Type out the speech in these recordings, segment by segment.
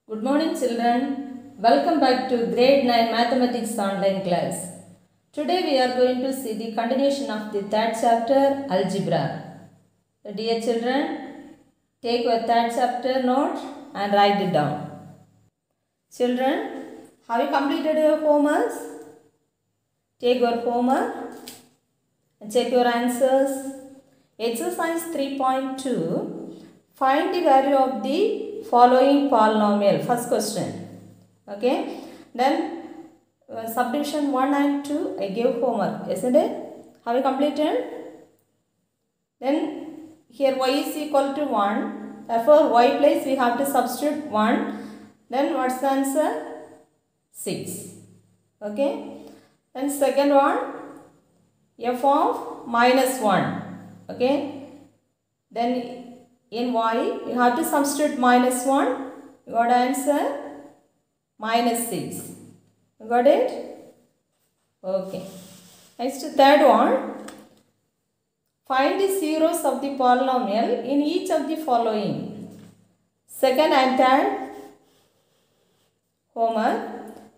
Good morning children. Welcome back to grade 9 mathematics online class. Today we are going to see the continuation of the third chapter algebra. So dear children, take your third chapter note and write it down. Children, have you completed your homework? Take your homework and check your answers. Exercise 3.2. Find the value of the following polynomial. First question. Okay. Then subdivision 1 and 2 I gave homework. Isn't it? Have you completed? Then here y is equal to 1. Therefore y place we have to substitute 1. Then what's the answer? 6. Okay. Then second one, f of minus 1. Okay. Then in y you have to substitute minus 1. You got answer? Minus 6. You got it? Okay. Next third one. Find the zeros of the polynomial in each of the following. Second and third homework.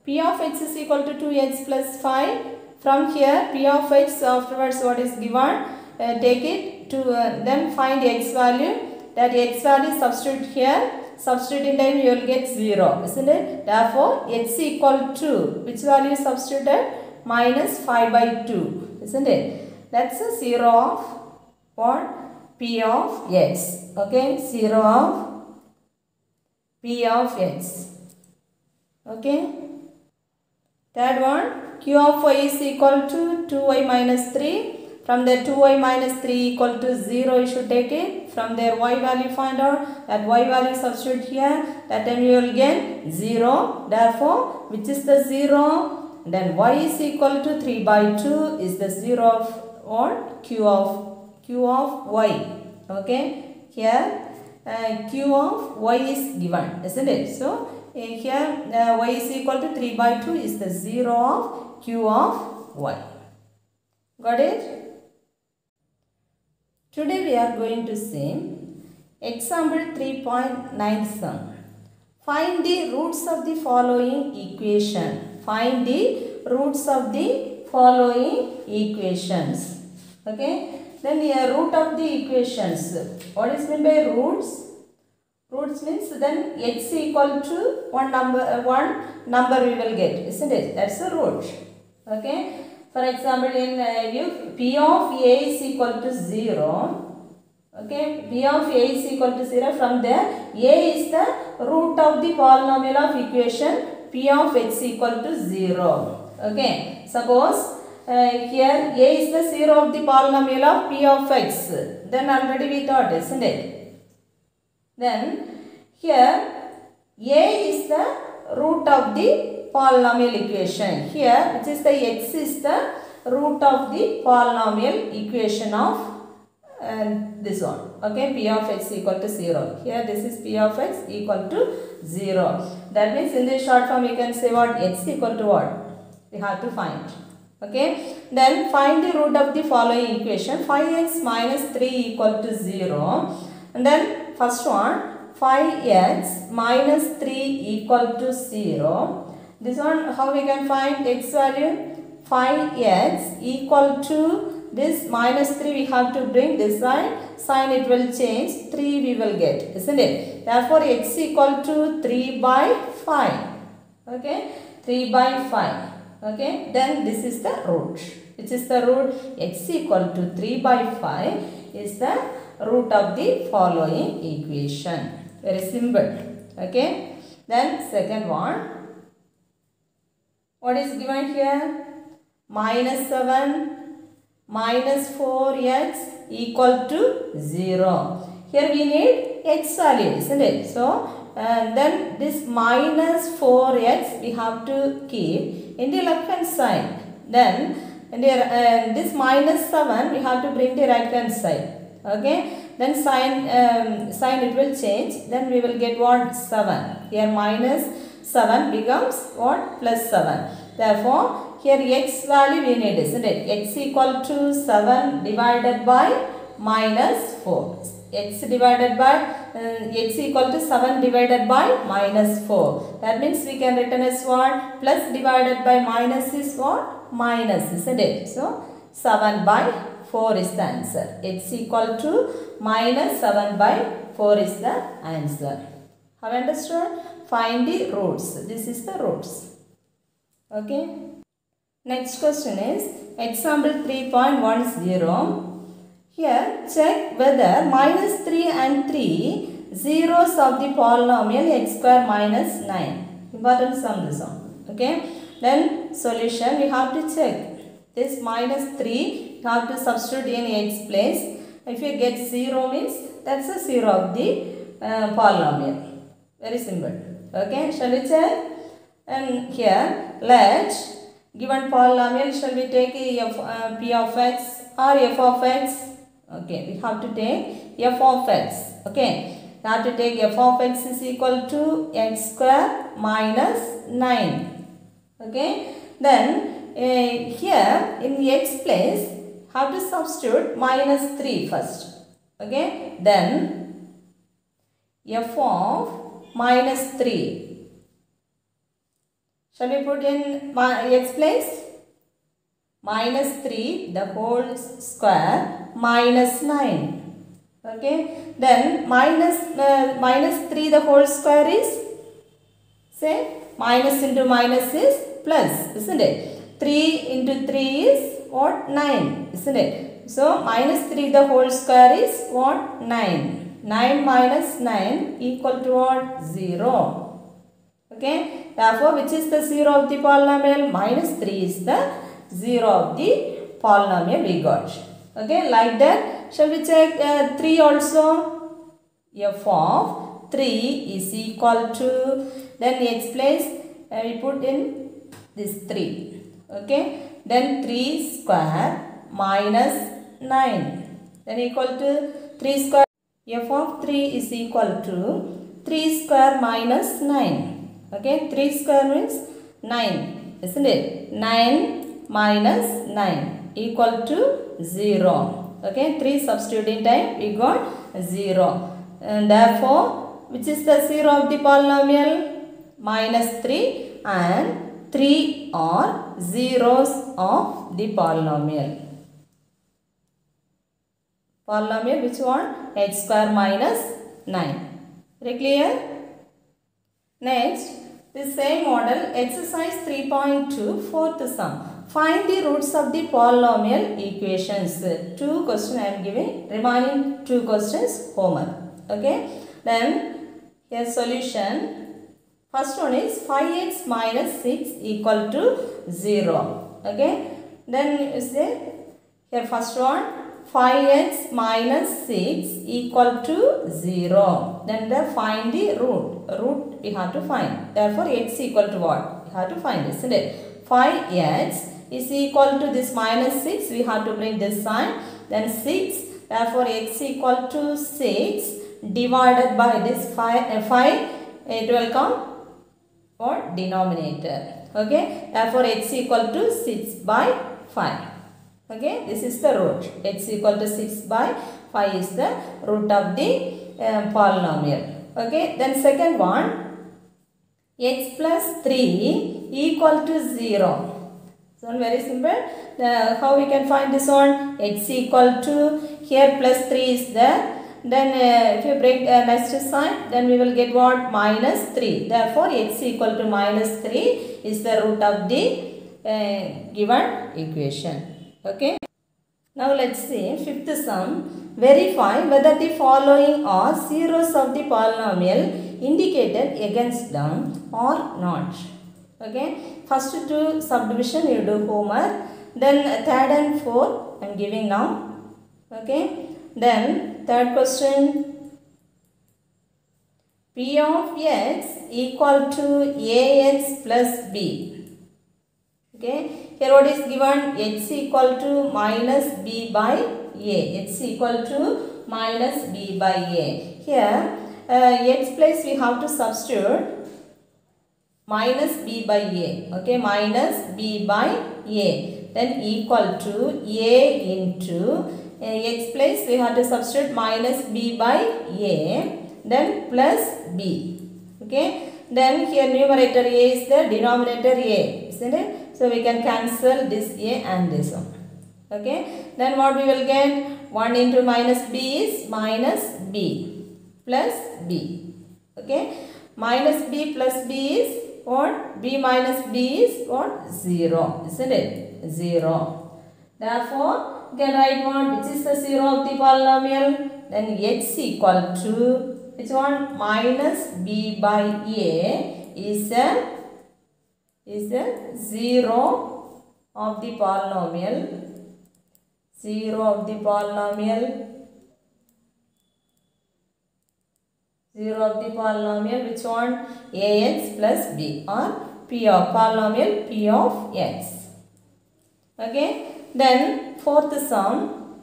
P of x is equal to 2x plus 5. From here P of x afterwards what is given? Take it to then find x value. That x value substitute here. Substitute in time you will get 0. Isn't it? Therefore x equal to which value substituted? Minus 5 by 2. Isn't it? That's a 0 of what? P of x. Okay. 0 of P of x. Okay. Third one. Q of y is equal to 2y minus 3. From there 2y minus 3 equal to 0 you should take it. From there y value find out. That y value substitute here. That time you will get 0. Therefore which is the 0? Then y is equal to 3 by 2 is the 0 of what? Q of y. Okay. Here q of y is given. Isn't it? So here y is equal to 3 by 2 is the 0 of q of y. Got it? Today we are going to see example 3.97. Find the roots of the following equation. Find the roots of the following equations. Okay. Then the root of the equations. What is meant by roots? Roots means then x equal to one number we will get. Isn't it? That's a root. Okay. For example, in if P of A is equal to 0, okay, P of A is equal to 0, from there A is the root of the polynomial of equation P of x equal to 0. Okay, suppose here A is the 0 of the polynomial of P of x, then already we thought, isn't it? Then here A is the root of the polynomial equation. Here which is the x is the root of the polynomial equation of this one. Okay, P of x equal to 0. Here this is P of x equal to 0. That means in this short form we can say what? X equal to what? We have to find. Okay. Then find the root of the following equation. 5x minus 3 equal to 0. And then first one 5x minus 3 equal to 0. This one how we can find x value? 5x equal to this minus 3 we have to bring this side. Sign it will change. 3 we will get. Isn't it? Therefore x equal to 3 by 5. Okay. 3 by 5. Okay. Then this is the root. Which is the root? X equal to 3 by 5 is the root of the following equation. Very simple. Okay. Then second one. What is given here? Minus 7 minus 4x equal to 0. Here we need x value, isn't it? So, then this minus 4x we have to keep in the left hand side. Then, in the, this minus 7 we have to bring the right hand side. Okay. Then sign it will change. Then we will get what? 7. Here minus 7 becomes what? Plus 7. Therefore, here x value we need, isn't it? X equal to 7 divided by minus 4. x divided by x equal to 7 divided by minus 4. That means we can written as what? Plus divided by minus is what? Minus, isn't it? So 7 by 4 is the answer. X equal to minus 7 by 4 is the answer. Have you understood? Find the roots. This is the roots. Okay. Next question is example 3.10. Here check whether minus 3 and 3 zeros of the polynomial x square minus 9. Important sum this one. Okay. Then solution we have to check. This minus 3 you have to substitute in x place. If you get 0 means that's a 0 of the polynomial. Very simple. Okay. Shall we check? And here let given polynomial shall we take p of x or f of x? Okay, we have to take f of x. Okay, we have to take f of x is equal to x square minus 9. Okay, then here in x place have to substitute minus 3 first. Okay, then f of minus 3. Shall we put in x place? Minus 3 the whole square minus 9. Okay. Then minus 3 the whole square is, say, minus into minus is plus, isn't it? 3 into 3 is what? 9, isn't it? So minus 3 the whole square is what? 9. 9 minus 9 equal to what? 0. Okay. Therefore, which is the 0 of the polynomial? Minus 3 is the 0 of the polynomial we got. Okay, like that. Shall we check 3 also? F of 3 is equal to, then x place we put in this 3. Okay, then 3 square minus 9. Then equal to 3 square. F of 3 is equal to 3 square minus 9. Okay, 3 square means 9, isn't it? 9 minus 9 equal to 0. Okay, 3 substituting time we got 0. And therefore, which is the 0 of the polynomial? Minus 3 and 3 are zeros of the polynomial. Polynomial which one? X square minus 9. Very clear? Next, the same model, exercise 3.2, fourth sum. Find the roots of the polynomial equations. 2 questions I am giving, remaining 2 questions homework. Okay, then here solution. First one is 5x minus 6 equal to 0. Okay, then you say here first one 5x minus 6 equal to 0. Then find the root. Root we have to find. Therefore, x equal to what? We have to find, isn't it? 5x is equal to this minus 6. We have to bring this sign. Then 6. Therefore, x equal to 6 divided by this 5. It will come what? Denominator. Okay. Therefore, x equal to 6 by 5. Okay, this is the root. X equal to 6 by 5 is the root of the polynomial. Okay, then second one, x plus 3 equal to 0. So very simple. How we can find this one? X equal to, here plus 3 is there. Then if you break next sign, then we will get what? Minus 3. Therefore, x equal to minus 3 is the root of the given equation. Okay. Now let's see fifth sum. Verify whether the following are zeros of the polynomial indicated against them or not. Okay. First two subdivision you do homework. Then third and fourth I am giving now. Okay. Then third question. P of x equal to ax plus b. Okay. Here what is given? X equal to minus b by a. X equal to minus b by a. Here x place we have to substitute minus b by a. Okay, minus b by a. Then equal to a into x place we have to substitute minus b by a, then plus b. Okay, then here numerator a is there, denominator a, isn't it? So we can cancel this a and this one. Okay, then what we will get? 1 into minus b is minus b plus b. Okay, minus b plus b is what? B minus b is what? 0, isn't it? 0. Therefore, you can write what? Which is the 0 of the polynomial? Then x equal to which one? Minus b by a is a 0 of the polynomial. 0 of the polynomial. 0 of the polynomial, which one? Ax plus b, or p of polynomial p of x. Okay, then fourth sum.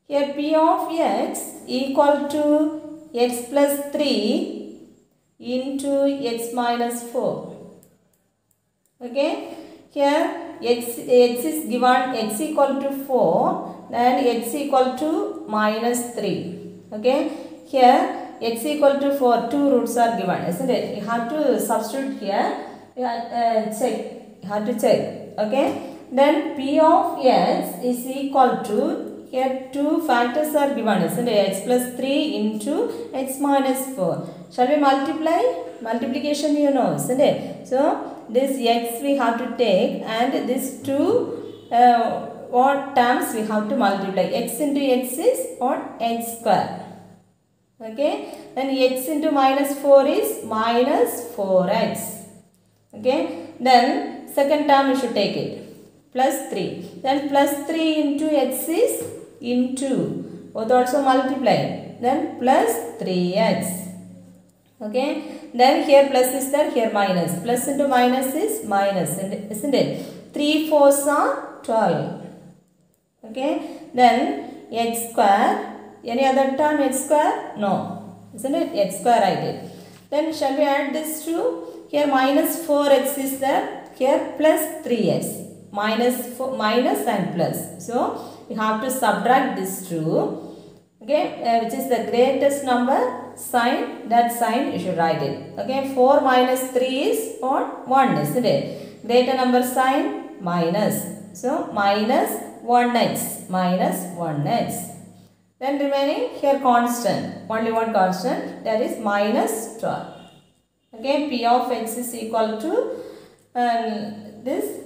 Here p of x equal to x plus 3 into x minus 4. Okay, here x is given x equal to 4, then x equal to minus 3. Okay, here x equal to 4, two roots are given, isn't it? You have to substitute here. You have to check. Okay, then p of x is equal to, here two factors are given, isn't it? X plus 3 into x minus 4. Shall we multiply? Multiplication you know, isn't it? So this x we have to take, and these two what terms we have to multiply. X into x is what? X square. Okay, then x into minus 4 is minus 4x. Okay, then second term we should take it, plus 3. Then plus 3 into x is into, both also multiply, then plus 3x. Okay, then here plus is there, here minus. Plus into minus is minus, isn't it? 3 4s are 12. Okay, then x square. Any other term x square? No, isn't it? X square I did. Then shall we add this to? Here minus 4x is there. Here plus 3x. Minus and plus. So we have to subtract this two. Okay, which is the greatest number sign. That sign you should write it. Okay, 4 minus 3 is what? 1, isn't it? Greater number sign minus. So minus 1x. Minus 1x. Then remaining here constant, only one constant, that is minus 12. Okay, p of x is equal to this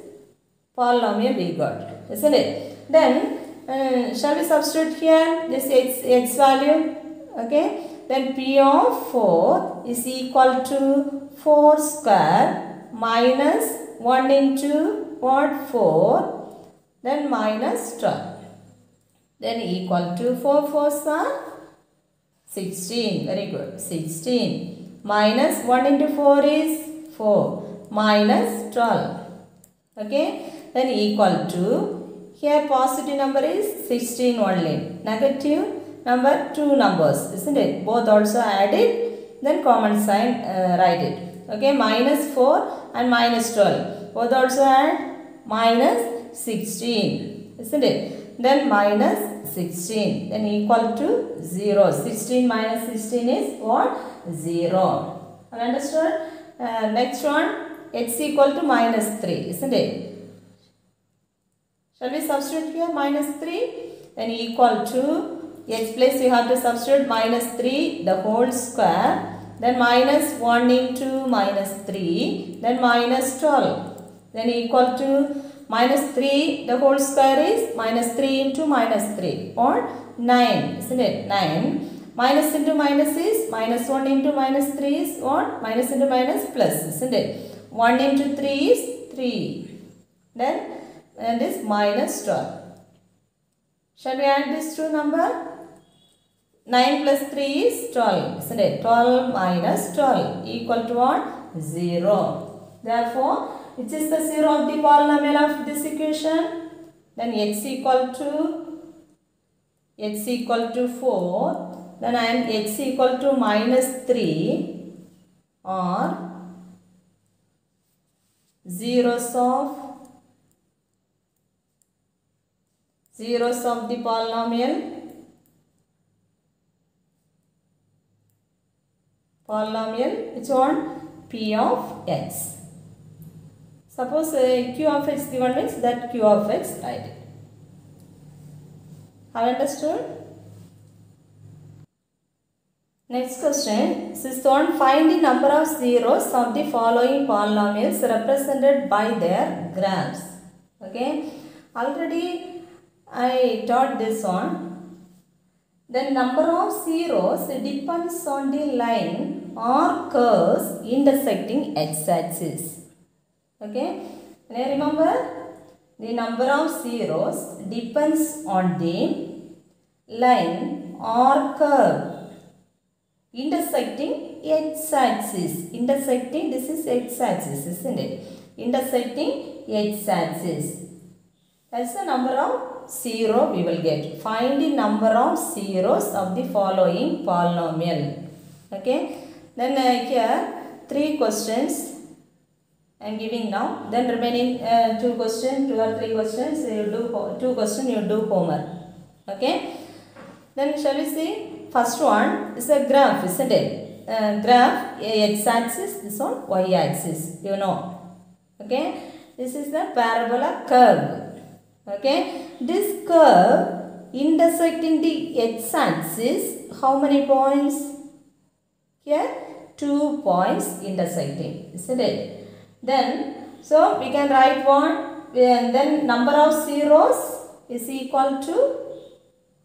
polynomial we got, isn't it? Then shall we substitute here this x value? Okay, then p of 4 is equal to 4 square minus 1 into what? 4, then minus 12. Then equal to 4 4s are 16. Very good. 16 minus 1 into 4 is 4 minus 12. Okay. Then equal to, here positive number is 16 only. Negative number 2 numbers, isn't it? Both also added. Then common sign write it. Okay. Minus 4 and minus 12. Both also add minus 16. Isn't it? Then minus 16, then equal to 0. 16 minus 16 is what? 0. Understood? Next one, x equal to minus 3, isn't it? Shall we substitute here minus 3? Then equal to, x place you have to substitute minus 3 the whole square. Then minus 1 into minus 3. Then minus 12. Then equal to minus 3 the whole square is minus 3 into minus 3 or 9, isn't it? 9. Minus into minus is minus 1 into minus 3 is what? Minus into minus plus, isn't it? 1 into 3 is 3. Then this minus 12. Shall we add this to number? 9 plus 3 is 12, isn't it? 12 minus 12 equal to what? 0. Therefore, which is the 0 of the polynomial of this equation? Then x equal to 4. Then x equal to minus 3 or zeros of zeros of the polynomial. Polynomial, which one? P of x. Suppose q of x given means that q of x, write it. Have understood? Next question, sixth one, find the number of zeros of the following polynomials represented by their graphs. Okay, already I taught this one. The number of zeros depends on the line or curves intersecting x-axis. Okay, can you remember? The number of zeros depends on the line or curve intersecting x-axis. Intersecting, this is x-axis, isn't it? Intersecting x-axis. That's the number of zero we will get. Find the number of zeros of the following polynomial. Okay. Then here 3 questions I am giving now. Then remaining 2 questions, 2 or 3 questions, you do 2 questions you do homework. Okay. Then shall we see? First one is a graph, isn't it? Graph x-axis, this one y-axis. You know. Okay. This is the parabola curve. Okay. This curve intersecting the x-axis, how many points? Here 2 points intersecting, isn't it? Then, so we can write one, and then number of zeros is equal to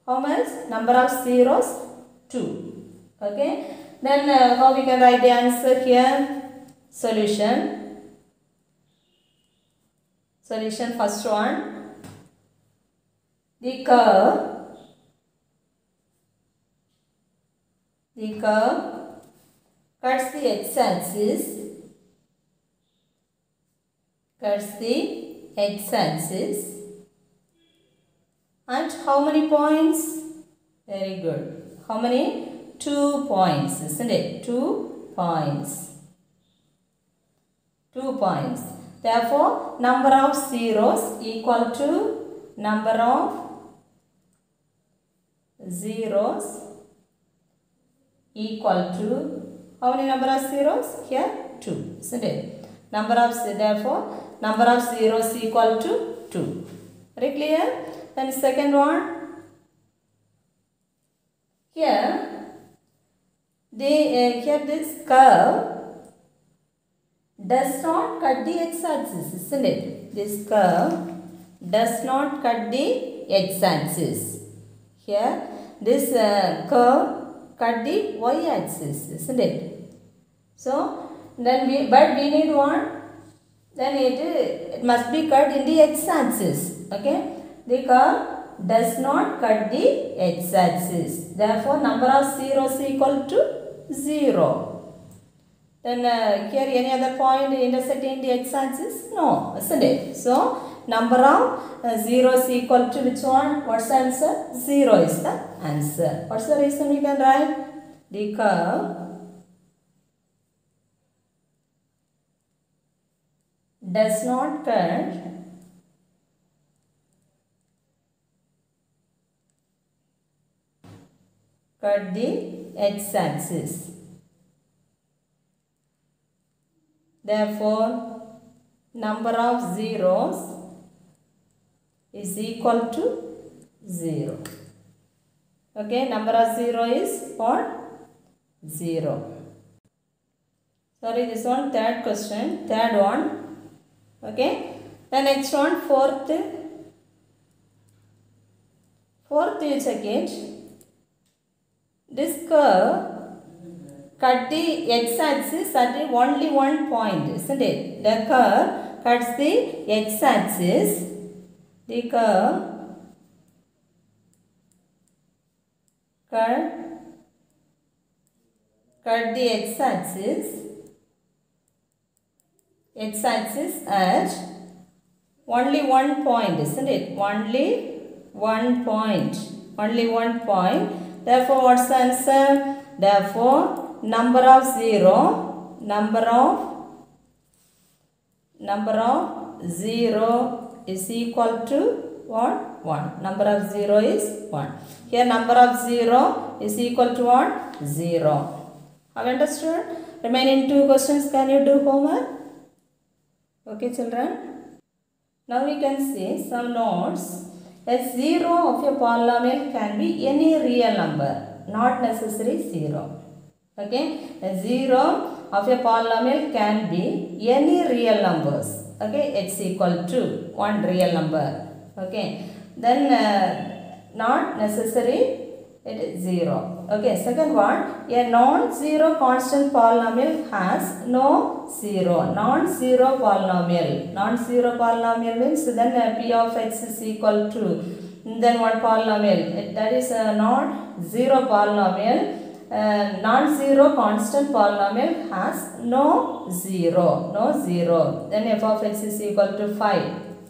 how much? Number of zeros 2. Okay. Then how we can write the answer here? Solution. Solution, first one. The curve cuts the x-axis, at how many points? Very good. How many? 2 points, isn't it? 2 points. 2 points. Therefore, number of zeros equal to number of zeros equal to, how many number of zeros? Here 2, isn't it? Number of, therefore number of zeros equal to 2. Very clear? Then second one, here here this curve does not cut the x-axis, isn't it? This curve does not cut the x-axis. Here this curve cut the y-axis, isn't it? So then we need one, then it must be cut in the x-axis. Okay, the curve does not cut the x-axis. Therefore, number of zeros equal to 0. Then here any other point intersecting the x-axis? No, isn't it? So number of zeros equal to which one? What's the answer? 0 is the answer. What's the reason we can write? The curve does not cut the x-axis. Therefore, number of zeros is equal to 0. Okay, number of 0 is what? 0. Sorry, this one third question, third one. Okay, the next one, fourth you check it. This curve cut the x-axis at only one point, isn't it? The curve cuts the x-axis. The curve cut the x-axis at only one point, isn't it? Only one point. Therefore, what's the answer? Therefore, number of zero is equal to what? 1. Number of 0 is 1. Here number of 0 is equal to what? 0. Have you understood? Remaining 2 questions, can you do homework? Okay children. Now we can see some notes. A 0 of a polynomial can be any real number, not necessary 0. Okay, a 0 of a polynomial can be any real numbers. Okay, x equal to 1 real number. Okay, then not necessary it is 0. Okay, second one, a non-zero constant polynomial has no 0. Non-zero polynomial. Non-zero polynomial means then p of x is equal to then one polynomial. That is a non-zero polynomial. Non-zero constant polynomial has no 0. Then f of x is equal to 5.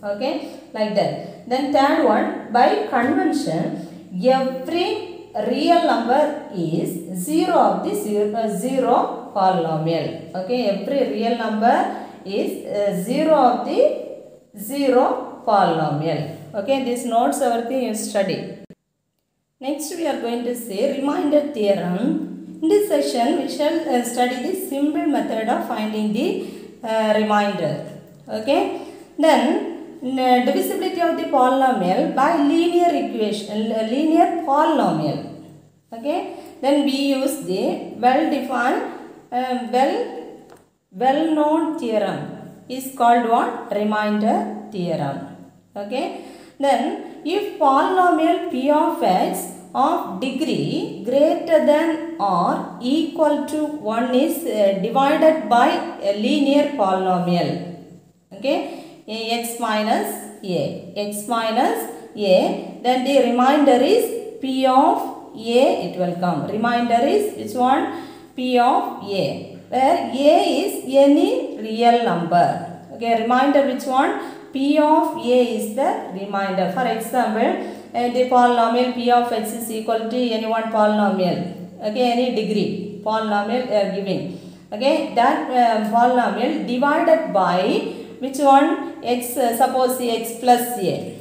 Okay, like that. Then third one, by convention, every real number is 0 of the 0 polynomial. Okay, every real number is 0 of the 0 polynomial. Okay, these notes everything you study. Next we are going to say reminder theorem. In this session we shall study the simple method of finding the remainder. Okay, then divisibility of the polynomial by linear equation, linear polynomial. Okay, then we use the well-defined, well-known theorem is called what? Remainder theorem. Okay, then if polynomial p of x of degree greater than or equal to 1 is divided by a linear polynomial. Okay, x minus a, then the remainder is p of a, it will come. Remainder is which one? P of a, where a is any real number. Okay, remainder which one? P of a is the remainder. For example, the polynomial p of x is equal to any one polynomial. Okay, any degree polynomial they are giving. Okay, that polynomial divided by which one? X, suppose x plus a.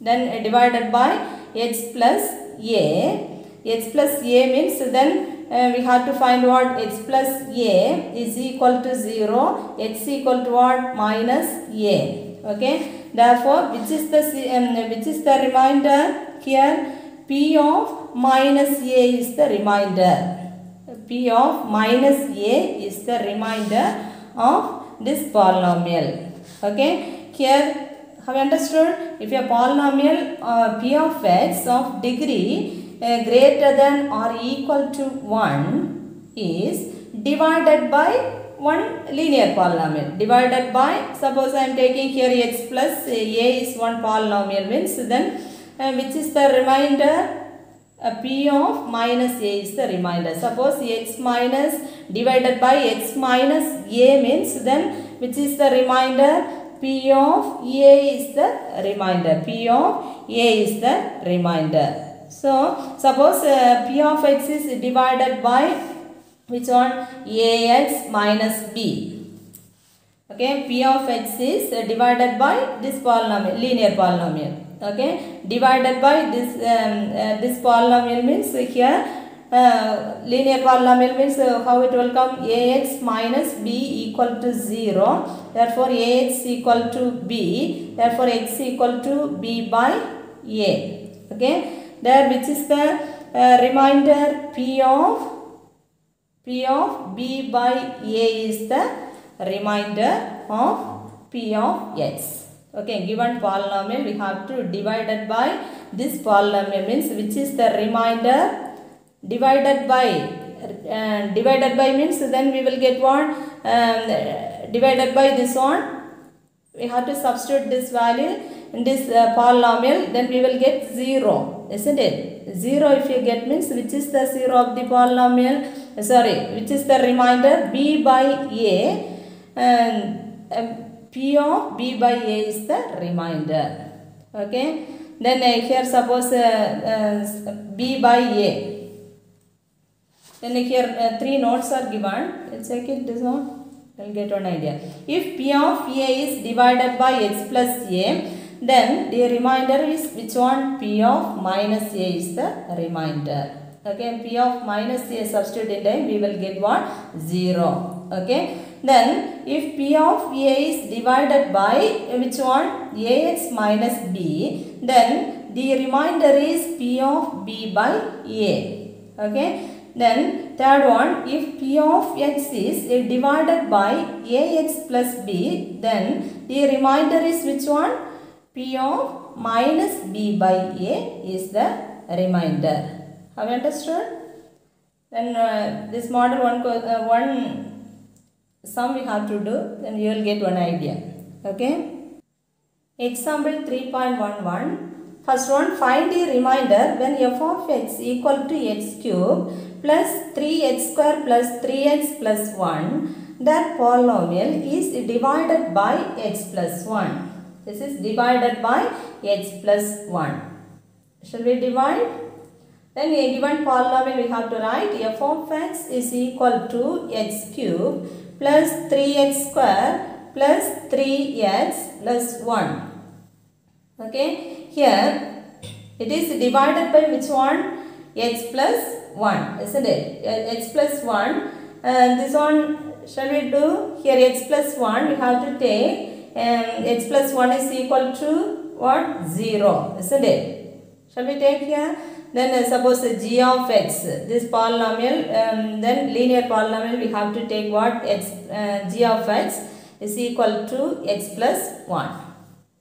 Then divided by x plus a. X plus a means then we have to find what? X plus a is equal to 0. X equal to what? Minus a. Okay. Therefore, which is the remainder here? P of minus a is the remainder. P of minus a is the remainder of this polynomial. Okay, here have you understood? If a polynomial p of x of degree greater than or equal to 1 is divided by one linear polynomial. Divided by, suppose I am taking here x plus a is one polynomial means then which is the remainder? P of minus a is the remainder. Suppose x minus divided by x minus a means then which is the remainder? P of a is the remainder. P of a is the remainder. So, suppose p of x is divided by which one? Ax minus b. Okay, p of x is divided by this polynomial, linear polynomial. Okay, divided by this polynomial means here linear polynomial means how it will come? Ax minus b equal to 0. Therefore, ax equal to b. Therefore, x equal to b by a. Okay, there which is the remainder? P of b by a is the remainder of p of x. Okay, given polynomial we have to divide it by this polynomial means which is the remainder? Divided by means then we will get what? Divided by this one, we have to substitute this value in this polynomial, then we will get 0, isn't it? 0 if you get means which is the 0 of the polynomial? Which is the remainder? B by a, and P of b by a is the remainder. Okay, then here suppose b by a. Then here 3 notes are given. Let's check it this one. We'll get one idea. If P of a is divided by x plus a, then the remainder is which one? P of minus A is the remainder. Okay, P of minus A substitute in time, we will get what? 0. Okay, then if P of A is divided by which one? Ax minus B, then the remainder is P of B by A. Okay, then third one, if P of x is divided by Ax plus B, then the remainder is which one? P of minus B by A is the remainder. Have you understood? Then this model one sum we have to do, then you will get one idea. Okay. Example 3.11. First one, find the remainder when f of x equal to x cube plus 3x square plus 3x plus 1. That polynomial is divided by x plus 1. This is divided by x plus 1. Shall we divide? Then a given polynomial we have to write f of x is equal to x cube plus 3x square plus 3x plus 1. Okay, here it is divided by which one? X plus 1, isn't it? X plus 1. This one, shall we do? Here x plus 1 we have to take x plus 1 is equal to what? 0, isn't it? Shall we take here? Then suppose g of x, this polynomial, then linear polynomial we have to take what? X, g of x is equal to x plus 1.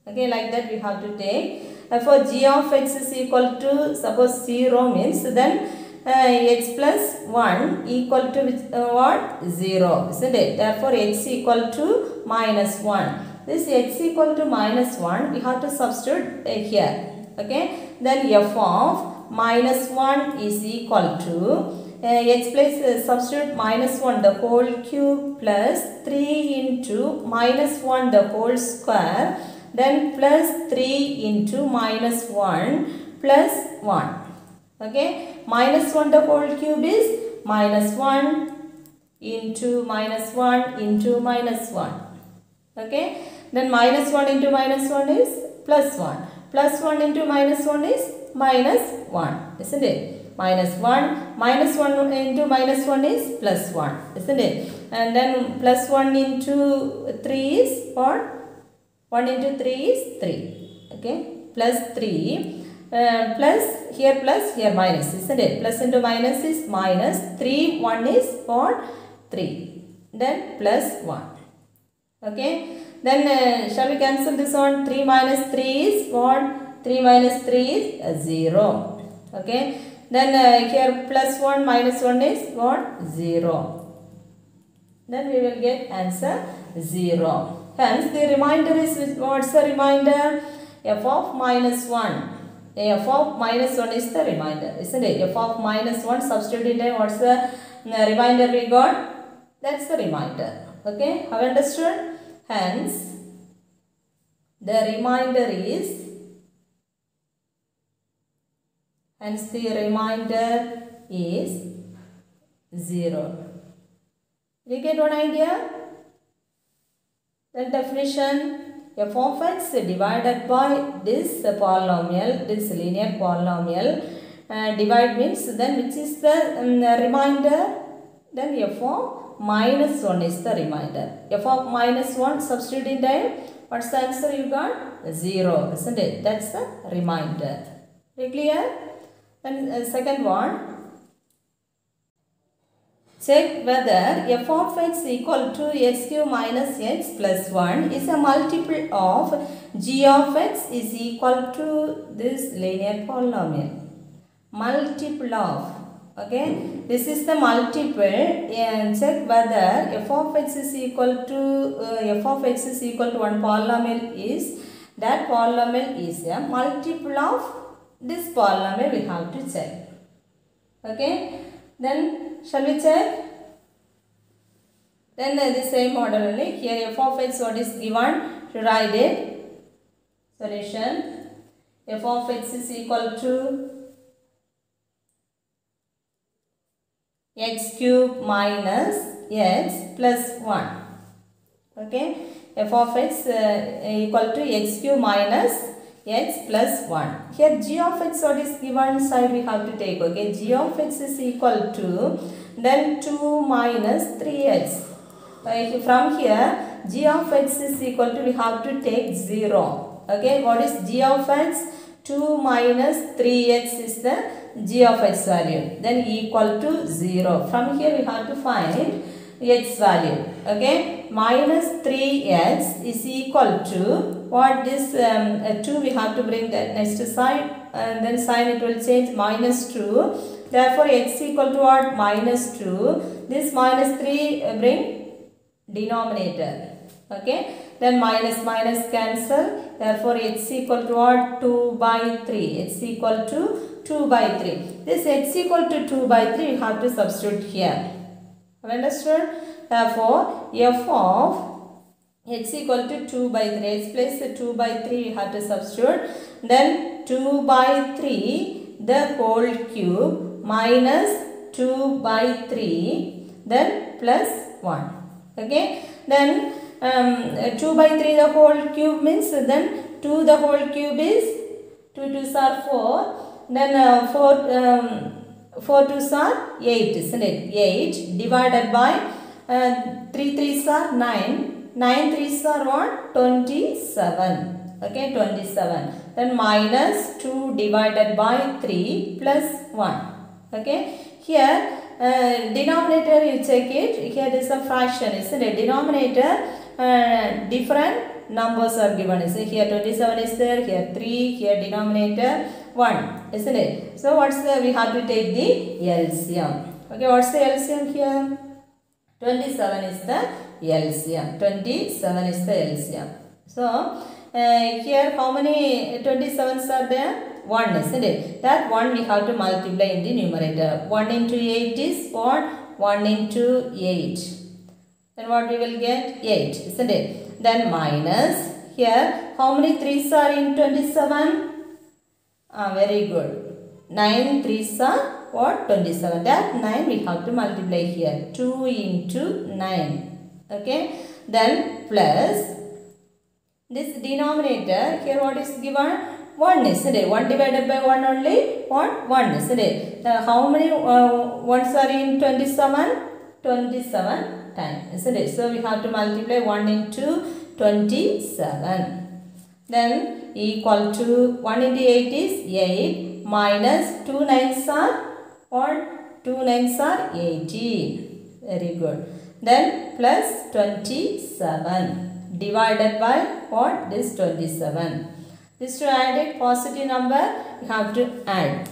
Okay, like that we have to take. For g of x is equal to, suppose 0 means, then x plus 1 equal to which, what? 0, isn't it? Therefore, x equal to minus 1. This x equal to minus 1, we have to substitute here. Okay, then f of minus 1 is equal to x plus substitute minus 1 the whole cube plus 3 into minus 1 the whole square, then plus 3 into minus 1 plus 1. Okay, minus 1 the whole cube is minus 1 into minus 1 into minus 1. Okay, then minus 1 into minus 1 is plus 1. Plus 1 into minus 1 is minus 1, isn't it? Minus 1 into minus 1 is plus 1, isn't it? And then plus 1 into 3 is what? 1 into 3 is 3. Okay, plus 3. Plus here minus, isn't it? Plus into minus is minus. 3, 1 is what? 3. Then plus 1. Okay. Then shall we cancel this one? 3 minus 3 is what? 3 minus 3 is 0. Okay. Then here plus 1 minus 1 is what? 0. Then we will get answer 0. Hence the remainder is, what's the remainder? F of minus 1. F of minus 1 is the remainder, isn't it? F of minus 1 substitute in what's the remainder we got? That's the remainder. Okay, have you understood? Hence, the remainder is, hence the remainder is 0. You get one idea? The definition, f of x divided by this polynomial, this linear polynomial, divide means then which is the remainder? Then f of minus 1 is the remainder. F of minus 1 substitute in time, what's the answer you got? 0, isn't it? That's the remainder. Very clear? And second one, check whether f of x equal to x cube minus x plus 1 is a multiple of g of x is equal to this linear polynomial. Multiple of, okay, this is the multiple, and check whether f of x is equal to one polynomial is, that polynomial is a multiple of this polynomial we have to check. Okay, then shall we check? Then the same model only. Here f of x what is given, to write it. Solution, f of x is equal to x cube minus x plus 1. Okay, f of x equal to x cube minus x plus 1. Here g of x, what is given side we have to take. Okay, g of x is equal to then 2 minus 3x. From here g of x is equal to, we have to take 0. Okay, what is g of x? 2 minus 3x is the g of x value, then equal to 0. From here we have to find x value. Okay, minus 3x is equal to what? This 2 we have to bring the next side, and then sign it will change, minus 2. Therefore x equal to what? Minus 2. This minus 3 bring denominator. Okay, then minus minus cancel, therefore x equal to what? 2 by 3. X equal to 2 by 3. This x equal to 2 by 3 we have to substitute here. Have you understood? Therefore f of x equal to 2 by 3. X place 2 by 3 we have to substitute. Then 2 by 3 the whole cube minus 2 by 3 then plus 1. Okay, then 2 by 3 the whole cube means, then 2 the whole cube is 2 2s are 4. Then 4 2s are 8, isn't it? 8 divided by 3 3s are 9. 9 3s are what? 27. Okay, 27. Then minus 2 divided by 3 plus 1. Okay, here denominator you check it. Here is a fraction, isn't it? Denominator different numbers are given. So here 27 is there, here 3, here denominator 1, isn't it? So what's the, we have to take the LCM. Okay, what's the LCM here? 27 is the LCM. 27 is the LCM. So here how many 27s are there? 1, isn't it? That 1 we have to multiply in the numerator. 1 into 8 is what? 1 into 8. Then what we will get? 8, isn't it? Then minus, here how many 3s are in 27? Very good. 9 3s are what? 27. That 9 we have to multiply here. 2 into 9. Okay. Then plus this denominator, here what is given? 1, isn't it? 1 divided by 1 only. What? 1, isn't it? How many 1s are in 27? 27 times, isn't it? So we have to multiply 1 into 27. Then equal to 1 into 8 is 8 minus 2 9s are what? 2 9s are 18. Very good. Then plus 27 divided by what? This 27. This to add a positive number, you have to add.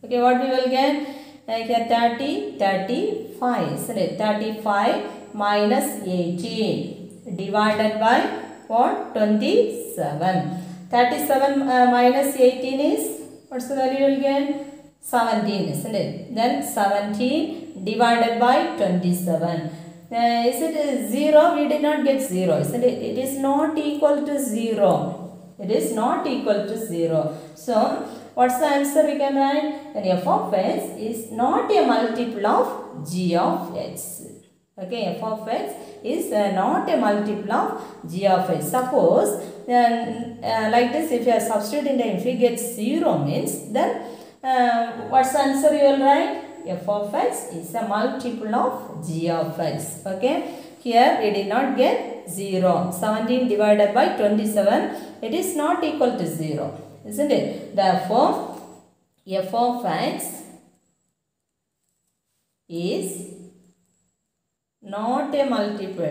Okay, what we will get? Here 30, 35, isn't it? 35 minus 18 divided by what? 27. 37 minus 18 is, what's the value you will get? 17, isn't it? Then 17 divided by 27. Is it 0? We did not get 0, isn't it? It is not equal to 0. It is not equal to 0. So, what's the answer we can write? Then f of x is not a multiple of g of x. Okay, f of x is not a multiple of g of x. Suppose, like this, if you are substituting them, if you get 0 means, then what's the answer you will write? F of x is a multiple of g of x. Okay, here we did not get 0. 17 divided by 27, it is not equal to 0, isn't it? Therefore, f of x is not a multiple,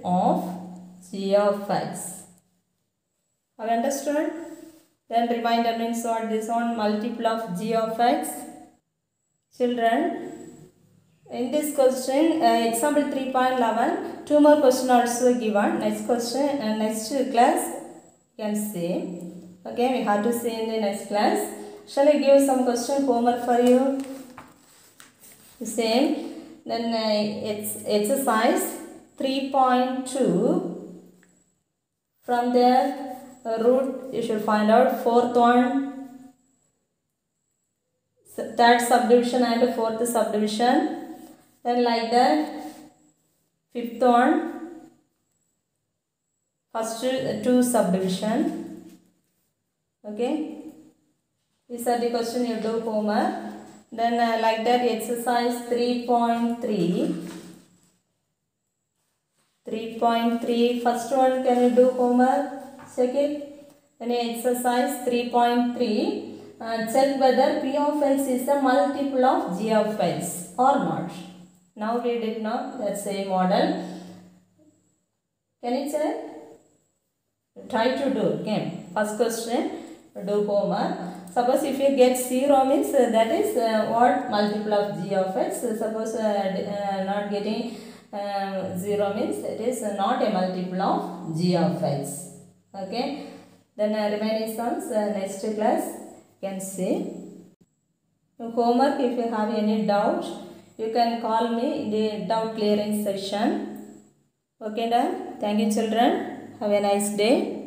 of g of x. Have you understood? Then reminder means what? This one multiple of g of x. Children, in this question, example 3.11, 2 more questions also given. Next question, next class, you can see. Okay, we have to see in the next class. Shall I give some question homework for you? Same. Then it's exercise 3.2. From there, root you should find out. Fourth one, third subdivision and fourth subdivision. Then like that, fifth one, first two subdivision. Okay, these are the question you do homework. Then like that, exercise 3.3. 3.3, first one can you do homework? Check it. Then exercise 3.3. Check whether p of x is a multiple of g of x or not. Now we did now. That's a model. Can you check? Try to do. Okay. First question, do homework. Suppose if you get 0 means that is what multiple of g of x. Suppose not getting 0 means it is not a multiple of g of x. Okay. Then remaining sums next class can see. Homework, if you have any doubt, you can call me in the doubt clearing session. Okay, done. Thank you, children. Have a nice day.